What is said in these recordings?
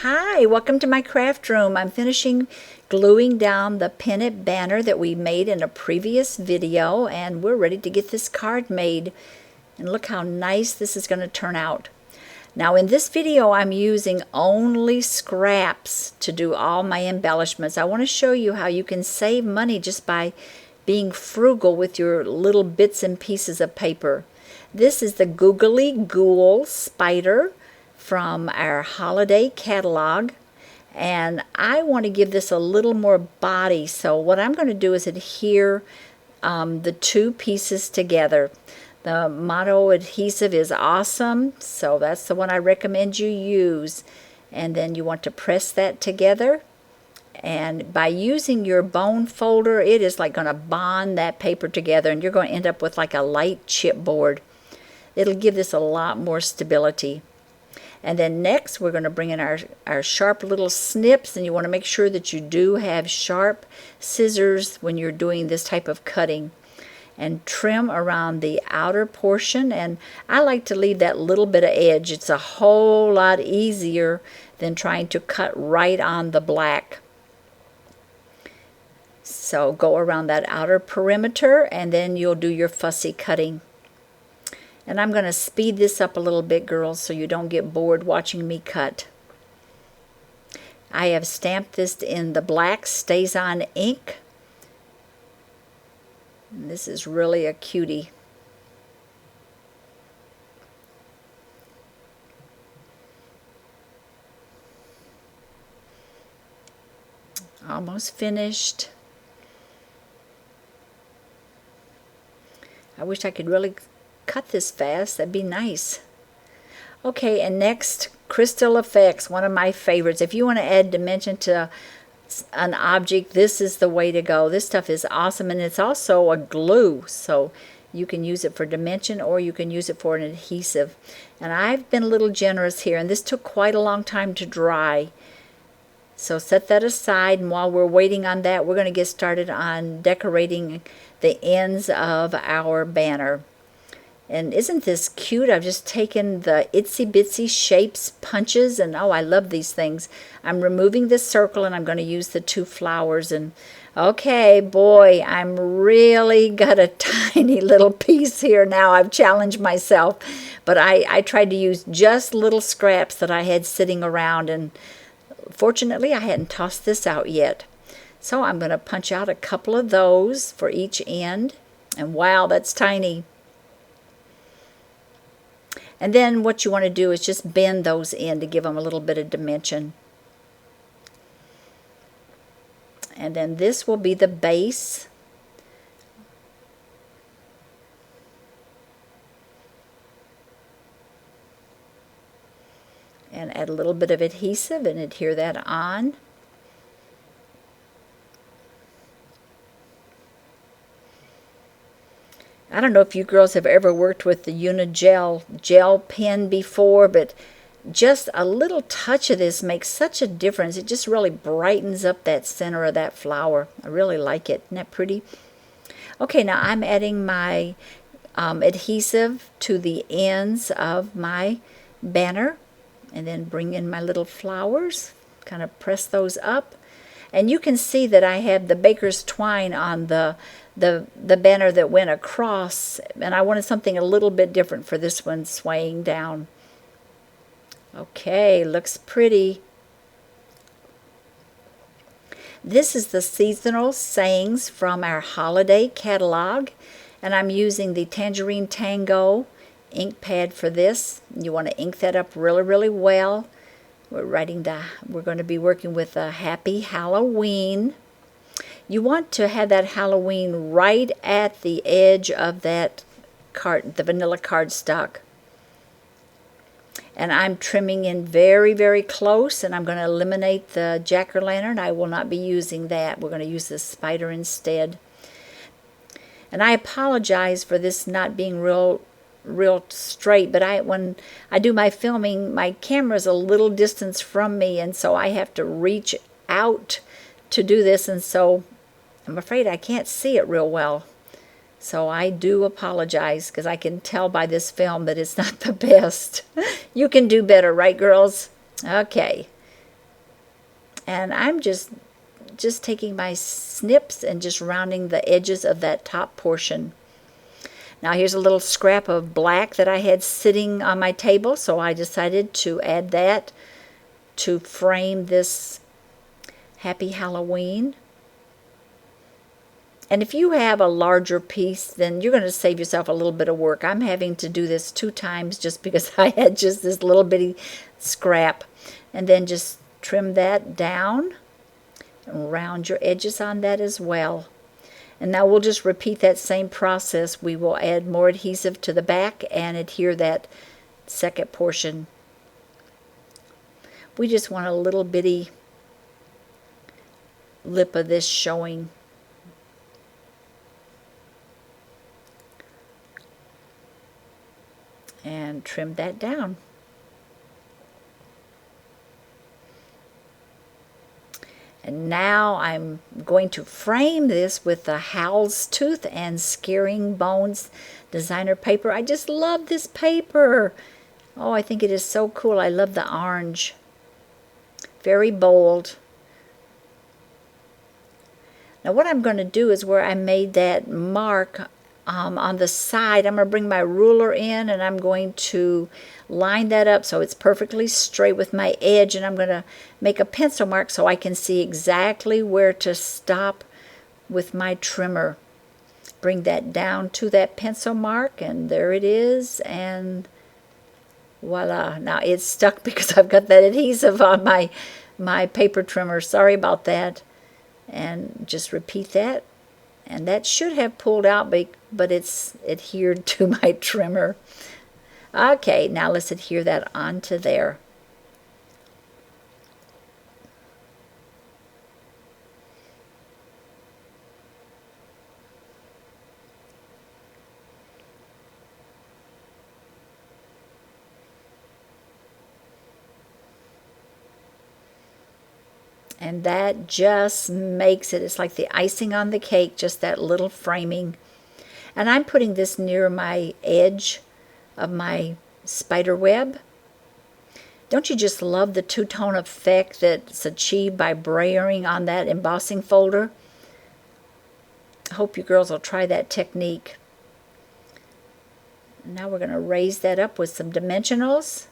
Hi, welcome to my craft room. I'm finishing gluing down the Pennant banner that we made in a previous video, and we're ready to get this card made. And look how nice this is going to turn out. Now in this video I'm using only scraps to do all my embellishments. I want to show you how you can save money just by being frugal with your little bits and pieces of paper. This is the Googly Ghoul spider from our holiday catalog, and I want to give this a little more body, so what I'm going to do is adhere the two pieces together. The motto adhesive is awesome, so that's the one I recommend you use. And then you want to press that together, and by using your bone folder it is like going to bond that paper together, and you're going to end up with like a light chipboard. It'll give this a lot more stability. And then next we're going to bring in our sharp little snips, and you want to make sure that you do have sharp scissors when you're doing this type of cutting. And trim around the outer portion, and I like to leave that little bit of edge. It's a whole lot easier than trying to cut right on the black. So go around that outer perimeter, and then you'll do your fussy cutting. And I'm going to speed this up a little bit, girls, so you don't get bored watching me cut. I have stamped this in the black StazOn ink. And this is really a cutie. Almost finished. I wish I could really cut this fast. That'd be nice. Okay, and next, Crystal Effects, one of my favorites. If you want to add dimension to an object, this is the way to go. This stuff is awesome, and it's also a glue, so you can use it for dimension or you can use it for an adhesive. And I've been a little generous here, and this took quite a long time to dry. So set that aside, and while we're waiting on that, we're going to get started on decorating the ends of our banner. And isn't this cute? I've just taken the itsy bitsy shapes punches, and oh, I love these things. I'm removing this circle, and I'm going to use the two flowers. And okay, boy, I'm really got a tiny little piece here now. I've challenged myself, but I tried to use just little scraps that I had sitting around, and fortunately I hadn't tossed this out yet. So I'm going to punch out a couple of those for each end, and wow, that's tiny. And then what you want to do is just bend those in to give them a little bit of dimension. And then this will be the base. And add a little bit of adhesive and adhere that on. I don't know if you girls have ever worked with the Unigel gel pen before, but just a little touch of this makes such a difference. It just really brightens up that center of that flower. I really like it. Isn't that pretty? Okay, now I'm adding my adhesive to the ends of my banner, and then bring in my little flowers, kind of press those up. And you can see that I have the baker's twine on the banner that went across, and I wanted something a little bit different for this one, swaying down. Okay, looks pretty. This is the seasonal sayings from our holiday catalog, and I'm using the Tangerine Tango ink pad for this. You want to ink that up really, really well. We're going to be working with a Happy Halloween. You want to have that Halloween right at the edge of that card, the vanilla cardstock. And I'm trimming in very, very close, and I'm going to eliminate the jack-o'-lantern. I will not be using that. We're going to use the spider instead. And I apologize for this not being real straight, but when I do my filming, my camera's a little distance from me, and so I have to reach out to do this, and so I'm afraid I can't see it real well. So I do apologize, because I can tell by this film that it's not the best. You can do better, right, girls? Okay. And I'm just taking my snips and just rounding the edges of that top portion. Now here's a little scrap of black that I had sitting on my table, so I decided to add that to frame this Happy Halloween. And if you have a larger piece, then you're going to save yourself a little bit of work. I'm having to do this 2 times just because I had just this little bitty scrap. And then just trim that down and round your edges on that as well. And now we'll just repeat that same process. We will add more adhesive to the back and adhere that second portion. We just want a little bitty lip of this showing. And trim that down. And now I'm going to frame this with the Howl's Tooth and Scaring Bones designer paper. I just love this paper. Oh, I think it is so cool. I love the orange. Very bold. Now what I'm going to do is where I made that mark on the side, I'm going to bring my ruler in and I'm going to line that up so it's perfectly straight with my edge, and I'm going to make a pencil mark so I can see exactly where to stop with my trimmer. Bring that down to that pencil mark, and there it is, and voila. Now it's stuck because I've got that adhesive on my paper trimmer. Sorry about that. And just repeat that. And that should have pulled out, but it's adhered to my trimmer. Okay, now let's adhere that onto there. And that just makes it, it's like the icing on the cake, just that little framing. And I'm putting this near my edge of my spider web. Don't you just love the two-tone effect that's achieved by brayering on that embossing folder? I hope you girls will try that technique. Now we're going to raise that up with some dimensionals.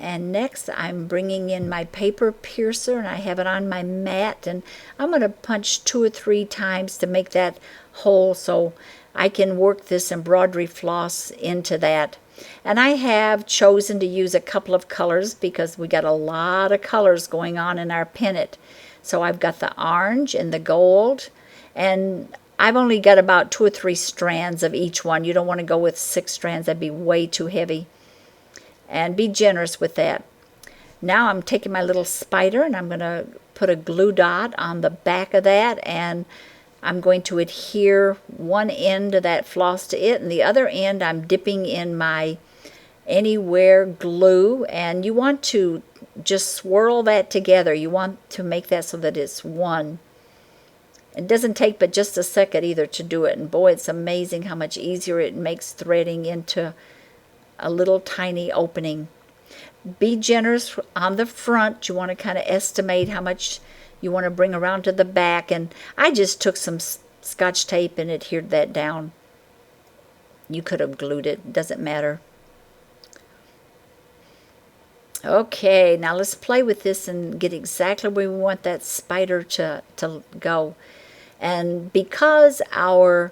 And next I'm bringing in my paper piercer, and I have it on my mat, and I'm going to punch 2 or 3 times to make that hole so I can work this embroidery floss into that. And I have chosen to use a couple of colors because we got a lot of colors going on in our pennant. So I've got the orange and the gold, and I've only got about 2 or 3 strands of each one. You don't want to go with 6 strands. That'd be way too heavy. And be generous with that. Now I'm taking my little spider and I'm going to put a glue dot on the back of that, and I'm going to adhere one end of that floss to it, and the other end I'm dipping in my Anywhere glue, and you want to just swirl that together. You want to make that so that it's one. It doesn't take but just a second either to do it, and boy, it's amazing how much easier it makes threading into a little tiny opening. Be generous on the front. You want to kind of estimate how much you want to bring around to the back, and I just took some Scotch tape and adhered that down. You could have glued it, doesn't matter. Okay, now let's play with this and get exactly where we want that spider to go. And because our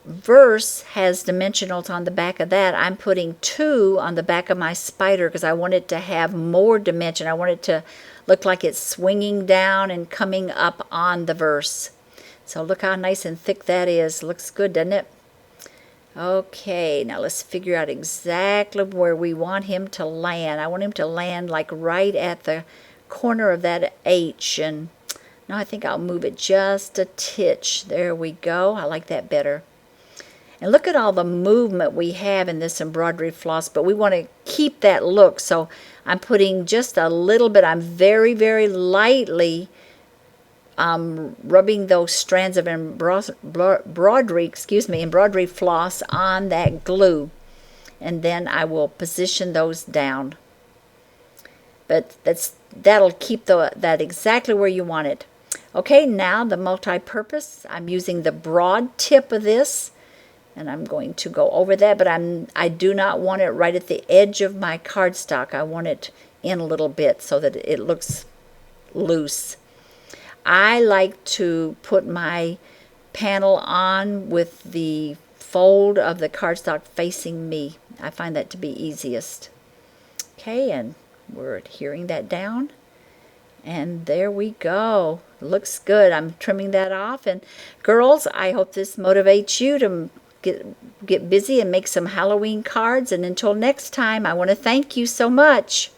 verse has dimensionals on the back of that, I'm putting 2 on the back of my spider because I want it to have more dimension. I want it to look like it's swinging down and coming up on the verse. So look how nice and thick that is. Looks good, doesn't it? Okay, now let's figure out exactly where we want him to land. I want him to land like right at the corner of that H, and now I think I'll move it just a titch. There we go. I like that better. And look at all the movement we have in this embroidery floss, but we want to keep that look. So I'm putting just a little bit, I'm very, very lightly rubbing those strands of embroidery floss on that glue. and then I will position those down. But that'll keep that exactly where you want it. Okay, now the multi-purpose. I'm using the broad tip of this, and I'm going to go over that, but I do not want it right at the edge of my cardstock. I want it in a little bit so that it looks loose. I like to put my panel on with the fold of the cardstock facing me. I find that to be easiest. Okay, and we're adhering that down. And there we go. Looks good. I'm trimming that off. And girls, I hope this motivates you to get busy and make some Halloween cards. And until next time, I want to thank you so much.